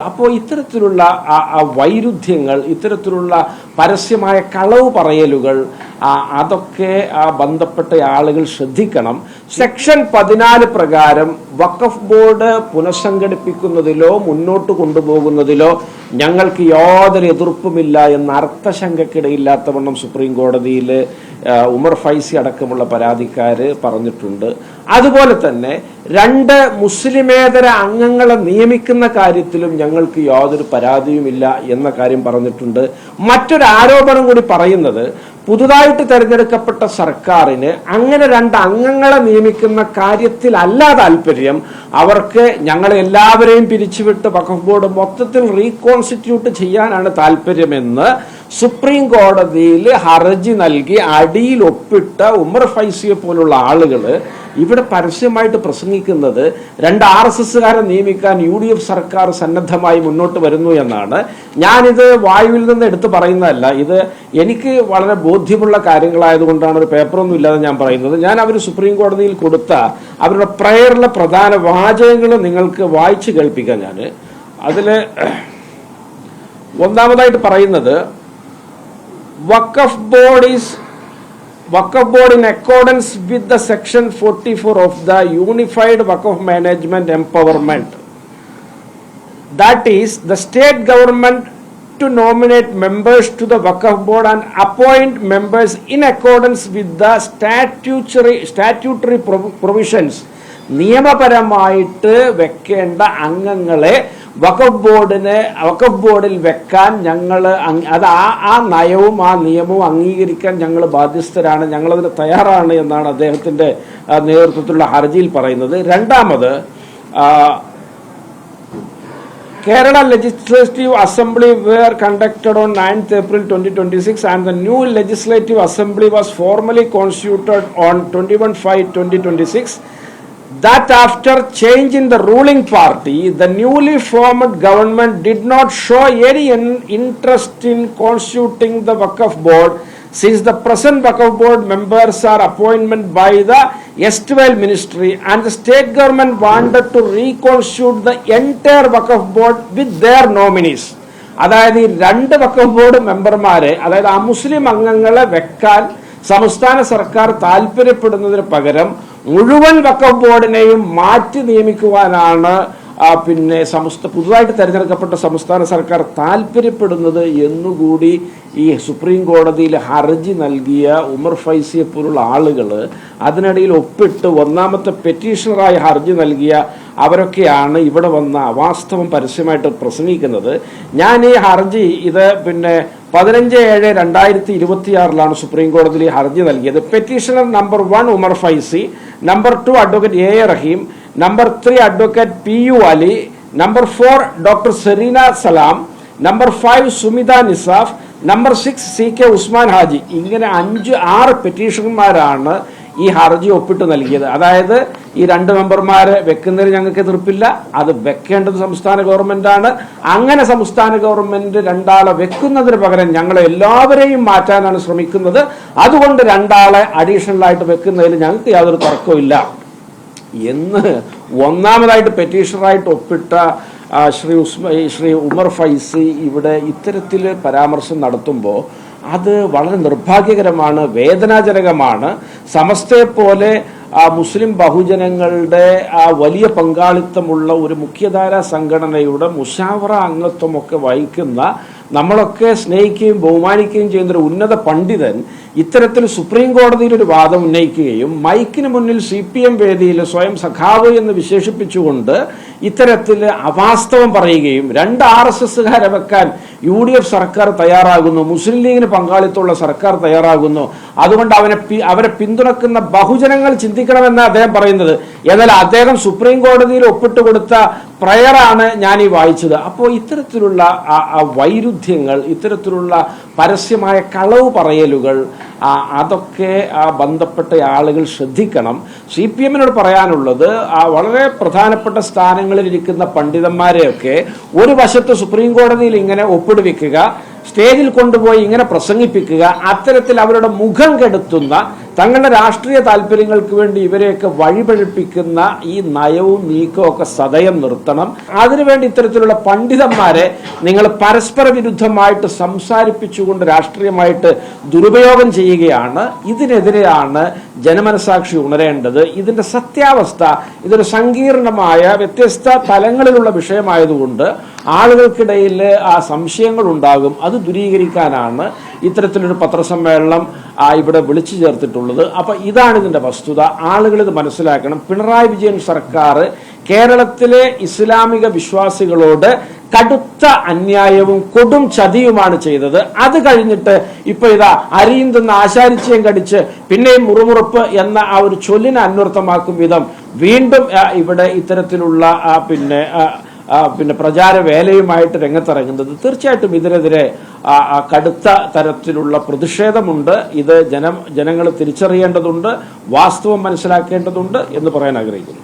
അപ്പോൾ ഇത്തരത്തിലുള്ള വൈരുദ്ധ്യങ്ങൾ, ഇത്തരത്തിലുള്ള പരസ്യമായ കളവ് പറയലുകൾ അതൊക്കെ ബന്ധപ്പെട്ട ആളുകൾ ശ്രദ്ധിക്കണം. സെക്ഷൻ 14 പ്രകാരം വഖഫ് ബോർഡ് പുനഃസംഘടിപ്പിക്കുന്നതിലോ മുന്നോട്ട് കൊണ്ടുപോകുന്നതിലോ ഞങ്ങൾക്ക് യാതൊരു എതിർപ്പുമില്ല എന്ന അർത്ഥശങ്കക്കിടയില്ലാത്തവണ്ണം സുപ്രീം കോടതിയിൽ ഉമർ ഫൈസി അടക്കമുള്ള പരാതിക്കാര് പറഞ്ഞിട്ടുണ്ട്. അതുപോലെ തന്നെ 2 മുസ്ലിമേതര അംഗങ്ങളെ നിയമിക്കുന്ന കാര്യത്തിലും ഞങ്ങൾക്ക് യാതൊരു പരാതിയുമില്ല എന്ന കാര്യം പറഞ്ഞിട്ടുണ്ട്. മറ്റൊരു ആരോപണം കൂടി പറയുന്നത്, പുതുതായിട്ട് തെരഞ്ഞെടുക്കപ്പെട്ട സർക്കാരിന് അങ്ങനെ 2 അംഗങ്ങളെ നിയമിക്കുന്ന കാര്യത്തിലല്ല താല്പര്യം. അവർക്ക് ഞങ്ങളെ എല്ലാവരെയും പിരിച്ചുവിട്ട് വഖഫ് ബോർഡ് മൊത്തത്തിൽ റീകോൺസ്റ്റിറ്റ്യൂട്ട് ചെയ്യാനാണ് താല്പര്യമെന്ന് സുപ്രീം കോടതിയിൽ ഹർജി നൽകി അടിയിൽ ഒപ്പിട്ട ഉമർ ഫൈസിയെ പോലുള്ള ആളുകൾ ഇവിടെ പരസ്യമായിട്ട് പ്രസംഗിക്കുന്നത് 2 RSSകാരെ നിയമിക്കാൻ UDF സർക്കാർ സന്നദ്ധമായി മുന്നോട്ട് വരുന്നു എന്നാണ്. ഞാനിത് വായുവിൽ നിന്ന് എടുത്തു പറയുന്നതല്ല, ഇത് എനിക്ക് വളരെ ബോധ്യമുള്ള കാര്യങ്ങളായതുകൊണ്ടാണ്, ഒരു പേപ്പറൊന്നും ഇല്ലാതെ ഞാൻ പറയുന്നത്. ഞാൻ അവർ സുപ്രീം കോടതിയിൽ കൊടുത്ത അവരുടെ പ്രയറിലെ പ്രധാന വാചകങ്ങൾ നിങ്ങൾക്ക് വായിച്ചു കേൾപ്പിക്കാം. ഞാൻ അതിൽ ഒന്നാമതായിട്ട് പറയുന്നത്, വഖഫ് board in accordance with the section 44 of the Unified Waqf Management Empowerment, that is the state government to nominate members to the Waqf board and appoint members in accordance with the statutory provisions. നിയമപരമായിട്ട് വെക്കേണ്ട അംഗങ്ങളെ വഖഫ് ബോർഡിൽ വെക്കാൻ ഞങ്ങൾ അത് ആ നയവും ആ നിയമവും അംഗീകരിക്കാൻ ഞങ്ങൾ ബാധ്യസ്ഥരാണ്, ഞങ്ങളതിന് തയ്യാറാണ് എന്നാണ് അദ്ദേഹത്തിന്റെ നേതൃത്വത്തിലുള്ള ഹർജിയിൽ പറയുന്നത്. രണ്ടാമത്, Kerala Legislative Assembly were conducted on 9th April 2026 and the new Legislative Assembly was formally constituted on 21/5/2026. That after change in the ruling party, the newly formed government did not show any interest in constituting the Waqf board, since the present Waqf board members are appointed by the erstwhile ministry and the state government wanted to reconstitute the entire Waqf board with their nominees. അതായത് ഈ 2 വഖഫ് board മെമ്പർമാരെ, അതായത് അമുസ്ലിം അംഗങ്ങളെ വെക്കാൻ സംസ്ഥാന സർക്കാർ താല്പര്യപ്പെടുന്നതിന് പകരം മുഴുവൻ വഖഫ് ബോർഡിനെയും മാറ്റി നിയമിക്കുവാനാണ് പുതുതായിട്ട് തെരഞ്ഞെടുക്കപ്പെട്ട സംസ്ഥാന സർക്കാർ താല്പര്യപ്പെടുന്നത് എന്നുകൂടി ഈ സുപ്രീം കോടതിയിൽ ഹർജി നൽകിയ ഉമർ ഫൈസിയെ പോലുള്ള ആളുകൾ അതിനിടയിൽ ഒപ്പിട്ട് ഒന്നാമത്തെ പെറ്റീഷണറായി ഹർജി നൽകിയ അവരൊക്കെയാണ് ഇവിടെ വന്ന അവാസ്തവം പരസ്യമായിട്ട് പ്രസംഗിക്കുന്നത്. ഞാൻ ഈ ഹർജി ഇത് 15/7/2026 സുപ്രീം കോടതിയിൽ ഹർജി നൽകിയത്. Petitioner number 1 Umar Faizy, number 2 advocate A Rahim, number 3 advocate PU Ali, number 4 doctor Sereena Salam, number 5 Sumitha Nisaf, number 6 CK Usman Haji. ഇങ്ങനെ 5-6 പെറ്റീഷണർമാരാണ് ഈ ഹർജി ഒപ്പിട്ട് നൽകിയത്. അതായത് ഈ 2 മെമ്പർമാരെ വെക്കുന്നതിന് ഞങ്ങൾക്ക് എതിർപ്പില്ല, അത് വെക്കേണ്ടത് സംസ്ഥാന ഗവൺമെന്റാണ്. അങ്ങനെ സംസ്ഥാന ഗവൺമെന്റ് 2 ആളെ വെക്കുന്നതിന് പകരം ഞങ്ങളെ എല്ലാവരെയും മാറ്റാനാണ് ശ്രമിക്കുന്നത്. അതുകൊണ്ട് 2 ആളെ അഡീഷണലായിട്ട് വെക്കുന്നതിൽ ഞങ്ങൾക്ക് യാതൊരു തർക്കമില്ല എന്ന് ഒന്നാമതായിട്ട് പെറ്റീഷണറായിട്ട് ഒപ്പിട്ട ശ്രീ ഉമർ ഫൈസി ഇവിടെ ഇത്തരത്തിൽ പരാമർശം നടത്തുമ്പോൾ അത് വളരെ നിർഭാഗ്യകരമാണ്, വേദനാജനകമാണ്. സമസ്തയെപ്പോലെ മുസ്ലിം ബഹുജനങ്ങളുടെ വലിയ പങ്കാളിത്തമുള്ള ഒരു മുഖ്യധാരാ സംഘടനയുടെ മുഷാവറ അംഗത്വമൊക്കെ വഹിക്കുന്ന, നമ്മളൊക്കെ സ്നേഹിക്കുകയും ബഹുമാനിക്കുകയും ചെയ്യുന്ന ഒരു ഉന്നത പണ്ഡിതൻ ഇത്തരത്തിൽ സുപ്രീം കോടതിയിൽ ഒരു വാദം ഉന്നയിക്കുകയും മൈക്കിന് മുന്നിൽ CPM വേദിയിൽ സ്വയം സഖാവ് എന്ന് വിശേഷിപ്പിച്ചുകൊണ്ട് ഇത്തരത്തിൽ അവാസ്തവം പറയുകയും 2 RSSകാരെ വെക്കാൻ UDF സർക്കാർ തയ്യാറാകുന്നു, മുസ്ലിം ലീഗിന് പങ്കാളിത്തമുള്ള സർക്കാർ തയ്യാറാകുന്നു, അതുകൊണ്ട് അവരെ പിന്തുണക്കുന്ന ബഹുജനങ്ങൾ ചിന്തിക്കണമെന്ന് അദ്ദേഹം പറയുന്നത്. എന്നാൽ അദ്ദേഹം സുപ്രീം കോടതിയിൽ ഒപ്പിട്ട് കൊടുത്ത പ്രയറാണ് ഞാൻ ഈ വായിച്ചത്. അപ്പോൾ ഇത്തരത്തിലുള്ള വൈരുദ്ധ്യങ്ങൾ, ഇത്തരത്തിലുള്ള പരസ്യമായ കളവ് പറയലുകൾ അതൊക്കെ ബന്ധപ്പെട്ട ആളുകൾ ശ്രദ്ധിക്കണം. CPMനോട് പറയാനുള്ളത്, വളരെ പ്രധാനപ്പെട്ട സ്ഥാനങ്ങളിൽ ഇരിക്കുന്ന പണ്ഡിതന്മാരെയൊക്കെ ഒരു വശത്ത് സുപ്രീം കോടതിയിൽ ഇങ്ങനെ ഒപ്പിടുവിക്കുക, സ്റ്റേജിൽ കൊണ്ടുപോയി ഇങ്ങനെ പ്രസംഗിപ്പിക്കുക, അത്തരത്തിൽ അവരുടെ മുഖം കെടുത്തുന്ന തങ്ങളുടെ രാഷ്ട്രീയ താല്പര്യങ്ങൾക്ക് വേണ്ടി ഇവരെയൊക്കെ വഴിപഴിപ്പിക്കുന്ന ഈ നയവും നീക്കവും ഒക്കെ സദയം നിർത്തണം. അതിനുവേണ്ടി ഇത്തരത്തിലുള്ള പണ്ഡിതന്മാരെ നിങ്ങൾ പരസ്പര വിരുദ്ധമായിട്ട് സംസാരിപ്പിച്ചുകൊണ്ട് രാഷ്ട്രീയമായിട്ട് ദുരുപയോഗം ചെയ്യുകയാണ്. ഇതിനെതിരെയാണ് ജനമനസാക്ഷി ഉണരേണ്ടത്. ഇതിന്റെ സത്യാവസ്ഥ ഇതൊരു സങ്കീർണമായ വ്യത്യസ്ത തലങ്ങളിലുള്ള വിഷയമായതുകൊണ്ട് ആളുകൾക്കിടയിൽ ആ സംശയങ്ങൾ ഉണ്ടാകും. അത് ദൂരീകരിക്കാനാണ് ഇത്തരത്തിലൊരു പത്രസമ്മേളനം ഇവിടെ വിളിച്ചു ചേർത്തിട്ടുള്ളത്. അപ്പൊ ഇതാണ് ഇതിന്റെ വസ്തുത. ആളുകൾ ഇത് മനസ്സിലാക്കണം. പിണറായി വിജയൻ സർക്കാർ കേരളത്തിലെ ഇസ്ലാമിക വിശ്വാസികളോട് കടുത്ത അന്യായവും കൊടും ചതിയുമാണ് ചെയ്തത്. അത് കഴിഞ്ഞിട്ട് ഇപ്പൊ ഇതാ അരിയും തിന്ന് ആശാരിച്ചയും കടിച്ച് പിന്നെയും മുറുമുറുപ്പ് എന്ന ആ ഒരു ചൊല്ലിനെ അന്വർത്ഥമാക്കും വിധം വീണ്ടും ഇവിടെ ഇത്തരത്തിലുള്ള പിന്നെ പ്രചാരവേലയുമായിട്ട് രംഗത്തിറങ്ങുന്നത് തീർച്ചയായിട്ടും ഇതിനെതിരെ കടുത്ത തരത്തിലുള്ള പ്രതിഷേധമുണ്ട്. ഇത് ജനങ്ങൾ തിരിച്ചറിയേണ്ടതുണ്ട്, വാസ്തവം മനസ്സിലാക്കേണ്ടതുണ്ട് എന്ന് പറയാൻ ആഗ്രഹിക്കുന്നു.